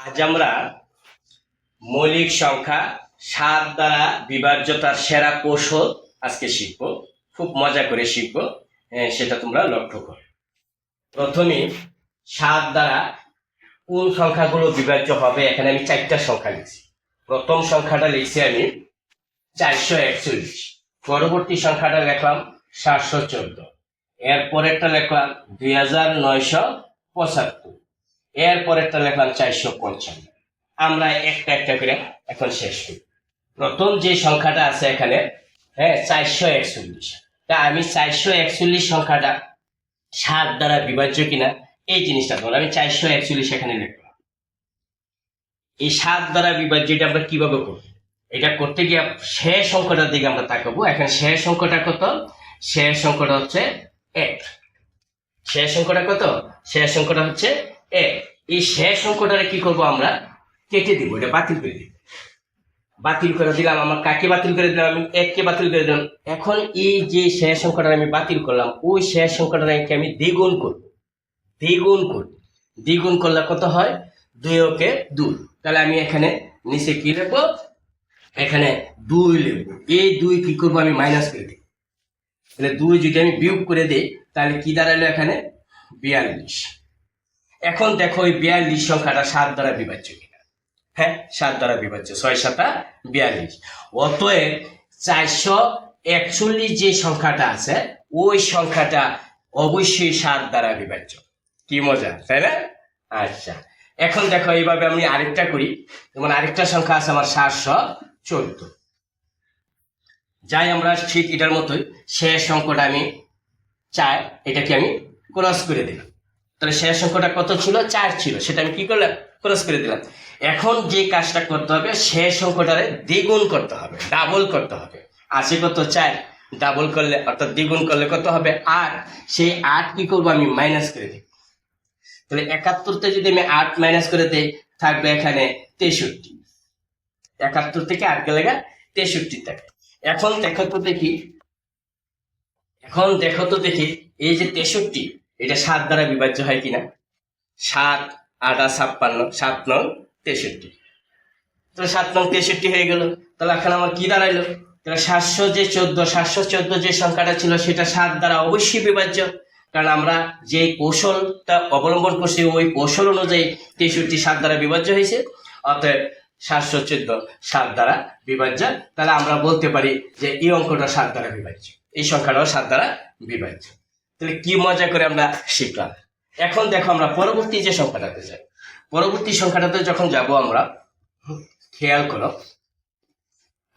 আজ আমরা মৌলিক সংখ্যা 7 দ্বারা বিভাজ্যতার সেরা কৌশল আজকে শিখব। খুব মজা করে শিখব, সেটা তোমরা লক্ষ্য করো। প্রথমে 7 দ্বারা কোন সংখ্যাগুলো বিভাজ্য হবে, এখানে আমি 4টা সংখ্যা লিখছি। প্রথম সংখ্যাটা লিখছি আমি 441, পরবর্তী সংখ্যাটা লিখলাম 714, এর পরেরটা লিখলাম 2975, এর পরেরটা লিখলাম 455। আমরা একটা একটা করে এখন শেষ করি। প্রথম যে সংখ্যাটা আছে এখানে 441, তা আমি 441 সংখ্যাটা 7 দ্বারা বিভাজ্য কিনা এই জিনিসটা ধরো আমি 441 এখানে লিখলাম। এই 7 দ্বারা বিভাজ্য এটা আমরা কিভাবে করব, এটা করতে গিয়ে শেষ সংখ্যাটার দিকে আমরা তাকাবো। এখন শেষ সংখ্যাটা কত? শেষ সংখ্যাটা হচ্ছে 1। শেষ সংখ্যাটা কত? শেষ সংখ্যাটা হচ্ছে 1। এই শেষ সংখ্যাটারে কি করব, আমরা কেটে দিব, এটা বাতিল করে দিব। বাতিল করে দিলাম, আমার কাকে বাতিল করে দিলাম? আমি 1 কে বাতিল করে দিলাম। এখন এই যে শেষ সংখ্যাটা আমি বাতিল করলাম, ওই শেষ সংখ্যাটাকে আমি দ্বিগুণ করব। দ্বিগুণ করলে কত হয়? 2 কে 2। তাহলে আমি এখানে নিচে কি লিখবো? এখানে 2 লিখবো। এই 2 কি করবো? আমি মাইনাস করে দিই। তাহলে 2 যদি আমি বিয়োগ করে দিই তাহলে কি দাঁড়ালো? এখানে 42। এখন দেখো এই 42 সংখ্যাটা 7 দ্বারা বিভাজ্য কিনা। 7 দ্বারা বিভাজ্য, 6 7 42। অতএব 441 যে সংখ্যাটা আছে ওই সংখ্যাটা অবশ্যই 7 দ্বারা বিভাজ্য। কি মজা, তাই না? আচ্ছা, এখন দেখো এইভাবে আমি আরেকটা করি। যেমন আরেকটা সংখ্যা আছে আমার 714। যাই আমরা ঠিক এটার মতোই শেষ সংখ্যাটা আমি 4, এটাকে আমি ক্রস করে দিলাম। তাহলে শেষ সংখ্যাটা কত ছিল? 4 ছিল, সেটা আমি কি করলাম? ক্রস করে দিলাম। এখন যে কাজটা করতে হবে, শেষ সংখ্যাটারে দ্বিগুণ করতে হবে, ডাবল করতে হবে। আছে কত? 4, ডাবল করলে অর্থাৎ দ্বিগুণ করলে কত হবে? 8। সেই 8 কি করবো? আমি মাইনাস করে দিই। তাহলে 71 যদি আমি 8 মাইনাস করে দিই থাকবে এখানে 63। 71 থেকে 8 গেলে 63 থাকে। এখন দেখো তো দেখি এই যে 63, এটা 7 দ্বারা বিভাজ্য হয় কিনা। 7 8 56, 7 9 63। তো 7 9 63 হয়ে গেল। তাহলে এখন আমার কি দাঁড়াইলো? তাহলে 714 যে সংখ্যাটা ছিল সেটা 7 দ্বারা অবশ্যই বিভাজ্য, কারণ আমরা যে কৌশলটা অবলম্বন করছি ওই কৌশল অনুযায়ী 63 7 দ্বারা বিভাজ্য হয়েছে। অতএব 714 7 দ্বারা বিভাজ্য। তাহলে আমরা বলতে পারি যে এই অঙ্কটা 7 দ্বারা বিভাজ্য, এই সংখ্যাটাও 7 দ্বারা বিভাজ্য। তাহলে কি মজা করে আমরা শিখলাম। এখন দেখো আমরা পরবর্তী যে সংখ্যাটাতে যাই। পরবর্তী সংখ্যাটাতে যখন যাব আমরা, খেয়াল করো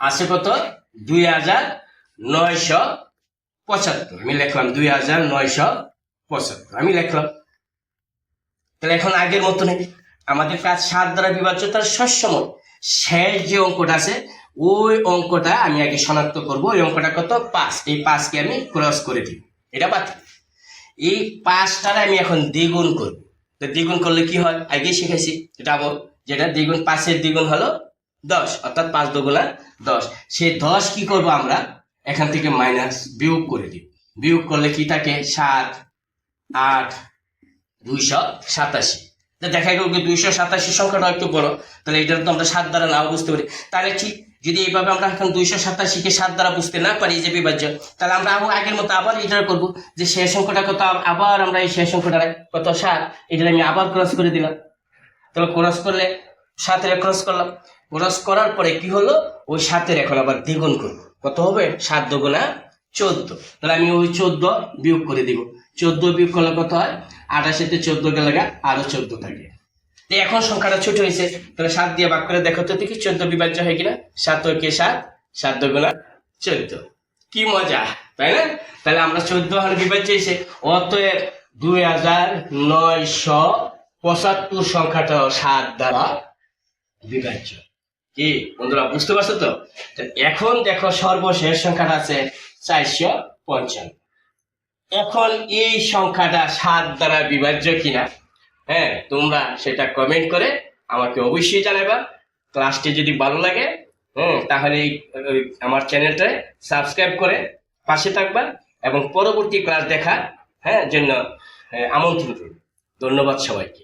আছে কত? 2975। আমি লিখলাম 2975, আমি লিখলাম। তাহলে এখন আগের মতো নেই, আমাদের কাজ 7 দ্বারা বিভাজ্যতার সবসময় শেষ যে অঙ্কটা আছে ওই অঙ্কটা আমি আগে শনাক্ত করব। ওই অঙ্কটা কত? 5। এই 5 কে আমি ক্রস করে দিব, এটা বাতিল। এই 5টারে আমি এখন দ্বিগুণ করব। তো দ্বিগুণ করলে কি হয়? আগে শিখেছি ডাবল, যেটা দ্বিগুণ 5 দ্বিগুণ হলো 10, অর্থাৎ 5 দুগুণা 10। সেই 10 কি করব? আমরা এখান থেকে মাইনাস বিয়োগ করে দিব। বিয়োগ করলে কি থাকে? 7 8 287। দেখা গেল 287 সংখ্যাটা একটু বড়, তাহলে এটা তো আমরা 7 দ্বারা নাও বুঝতে পারি। তাহলে ঠিক যদি এইভাবে আমরা এখন 287 কে 7 দ্বারা বুঝতে না পারি যে বিভাজ্য, তাহলে আমরা আগের মতো আবার এটা করবো যে শেষ সংখ্যাটা কত, আবার আমরা এই শেষ সংখ্যাটা কত 7, এটা আমি আবার ক্রস করে দিলাম। তাহলে ক্রস করলে 7 ক্রস করলাম। ক্রস করার পরে কি হলো? ওই 7 এখন আবার দ্বিগুণ করবো। কত হবে? 7 দুগুণা 14। তাহলে আমি ওই 14 বিয়োগ করে দিব। 14 বিয়োগ করলে কত হয়? 28 তে 14 গেলে আরো 14 থাকে। এখন সংখ্যাটা ছোট হয়েছে, তাহলে 7 দিয়ে ভাগ করে দেখো তো দেখি 14 বিভাজ্য হয় কিনা। 7 কে 7, 7 দুগুণা 14। কি মজা, তাই না? তাহলে আমরা 14 হলে বিভাজ্য হয়েছে। অতএব 2975 সংখ্যাটা 7 দ্বারা বিভাজ্য। কি বন্ধুরা, বুঝতে পারছো তো? এখন দেখো সর্বশেষ সংখ্যাটা আছে 455। এখন এই সংখ্যাটা 7 দ্বারা বিভাজ্য কিনা তোমরা সেটা কমেন্ট করে আমাকে অবশ্যই জানাবা। ক্লাসটি যদি ভালো লাগে তাহলে আমার চ্যানেলটা সাবস্ক্রাইব করে পাশে থাকবা এবং পরবর্তী ক্লাস দেখার জন্য আমন্ত্রণ করব। ধন্যবাদ সবাইকে।